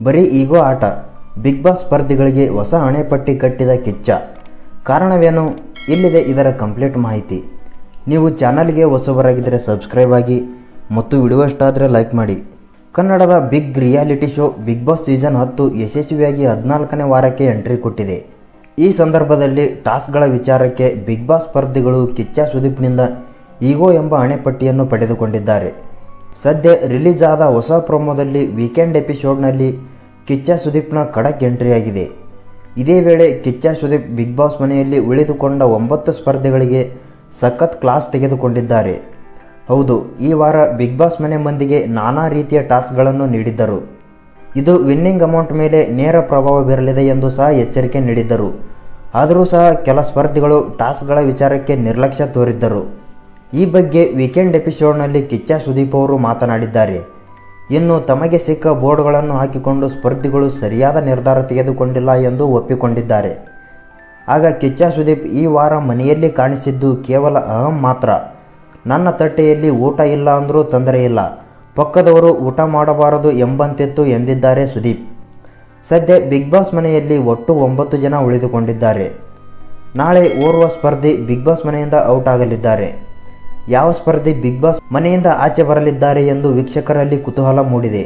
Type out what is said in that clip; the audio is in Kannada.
ಬರೀ ಈಗೋ ಆಟ. ಬಿಗ್ ಬಾಸ್ ಸ್ಪರ್ಧಿಗಳಿಗೆ ಹೊಸ ಹಣೆಪಟ್ಟಿ ಕಟ್ಟಿದ ಕಿಚ್ಚ. ಕಾರಣವೇನು? ಇಲ್ಲಿದೆ ಇದರ ಕಂಪ್ಲೀಟ್ ಮಾಹಿತಿ. ನೀವು ಚಾನಲ್ಗೆ ಹೊಸಬರಾಗಿದ್ದರೆ ಸಬ್ಸ್ಕ್ರೈಬ್ ಆಗಿ ಮತ್ತು ವಿಡಿಯೋ ಇಷ್ಟ ಆದರೆ ಲೈಕ್ ಮಾಡಿ. ಕನ್ನಡದ big reality show Bigg Boss season 10 ಯಶಸ್ವಿಯಾಗಿ 14ನೇ ವಾರಕ್ಕೆ ಎಂಟ್ರಿ ಕೊಟ್ಟಿದೆ. ಈ ಸಂದರ್ಭದಲ್ಲಿ ಟಾಸ್ಕ್ಗಳ ವಿಚಾರಕ್ಕೆ ಬಿಗ್ ಬಾಸ್ ಸ್ಪರ್ಧಿಗಳು ಕಿಚ್ಚ ಸುದೀಪ್ನಿಂದ ಈಗೋ ಎಂಬ ಹಣೆಪಟ್ಟಿಯನ್ನು ಪಡೆದುಕೊಂಡಿದ್ದಾರೆ. ಸದ್ಯ ರಿಲೀಸ್ ಆದ ಹೊಸ ಪ್ರೊಮೋದಲ್ಲಿ ವೀಕೆಂಡ್ ಎಪಿಸೋಡ್ನಲ್ಲಿ ಕಿಚ್ಚ ಸುದೀಪ್ನ ಖಡಕ್ ಎಂಟ್ರಿಯಾಗಿದೆ. ಇದೇ ವೇಳೆ ಕಿಚ್ಚ ಸುದೀಪ್ ಬಿಗ್ ಬಾಸ್ ಮನೆಯಲ್ಲಿ ಉಳಿದುಕೊಂಡ 9 ಸ್ಪರ್ಧಿಗಳಿಗೆ ಸಖತ್ ಕ್ಲಾಸ್ ತೆಗೆದುಕೊಂಡಿದ್ದಾರೆ. ಹೌದು, ಈ ವಾರ ಬಿಗ್ ಬಾಸ್ ಮನೆ ಮಂದಿಗೆ ನಾನಾ ರೀತಿಯ ಟಾಸ್ಕ್ಗಳನ್ನು ನೀಡಿದ್ದರು. ಇದು ವಿನ್ನಿಂಗ್ ಅಮೌಂಟ್ ಮೇಲೆ ನೇರ ಪ್ರಭಾವ ಬೀರಲಿದೆ ಎಂದು ಸಹ ಎಚ್ಚರಿಕೆ ನೀಡಿದ್ದರು. ಆದರೂ ಸಹ ಕೆಲ ಸ್ಪರ್ಧಿಗಳು ಟಾಸ್ಕ್ಗಳ ವಿಚಾರಕ್ಕೆ ನಿರ್ಲಕ್ಷ್ಯ ತೋರಿದ್ದರು. ಈ ಬಗ್ಗೆ ವೀಕೆಂಡ್ ಎಪಿಸೋಡ್ನಲ್ಲಿ ಕಿಚ್ಚ ಸುದೀಪ್ ಅವರು ಮಾತನಾಡಿದ್ದಾರೆ. ಇನ್ನು ತಮಗೆ ಸಿಕ್ಕ ಬೋರ್ಡ್ಗಳನ್ನು ಹಾಕಿಕೊಂಡು ಸ್ಪರ್ಧಿಗಳು ಸರಿಯಾದ ನಿರ್ಧಾರ ತೆಗೆದುಕೊಂಡಿಲ್ಲ ಎಂದು ಒಪ್ಪಿಕೊಂಡಿದ್ದಾರೆ. ಆಗ ಕಿಚ್ಚ ಸುದೀಪ್ ಈ ವಾರ ಮನೆಯಲ್ಲಿ ಕಾಣಿಸಿದ್ದು ಕೇವಲ ಅಹಂ ಮಾತ್ರ. ನನ್ನ ತಟ್ಟೆಯಲ್ಲಿ ಊಟ ಇಲ್ಲ ಅಂದರೂ ತೊಂದರೆ ಇಲ್ಲ, ಪಕ್ಕದವರು ಊಟ ಮಾಡಬಾರದು ಎಂಬಂತಿತ್ತು ಎಂದಿದ್ದಾರೆ ಸುದೀಪ್. ಸದ್ಯ ಬಿಗ್ ಬಾಸ್ ಮನೆಯಲ್ಲಿ ಒಟ್ಟು 9 ಜನ ಉಳಿದುಕೊಂಡಿದ್ದಾರೆ. ನಾಳೆ ಓರ್ವ ಸ್ಪರ್ಧಿ ಬಿಗ್ ಬಾಸ್ ಮನೆಯಿಂದ ಔಟ್ ಆಗಲಿದ್ದಾರೆ. ಯಾವ ಸ್ಪರ್ಧಿ ಬಿಗ್ ಬಾಸ್ ಮನೆಯಿಂದ ಆಚೆ ಬರಲಿದ್ದಾರೆ ಎಂದು ವೀಕ್ಷಕರಲ್ಲಿ ಕುತೂಹಲ ಮೂಡಿದೆ.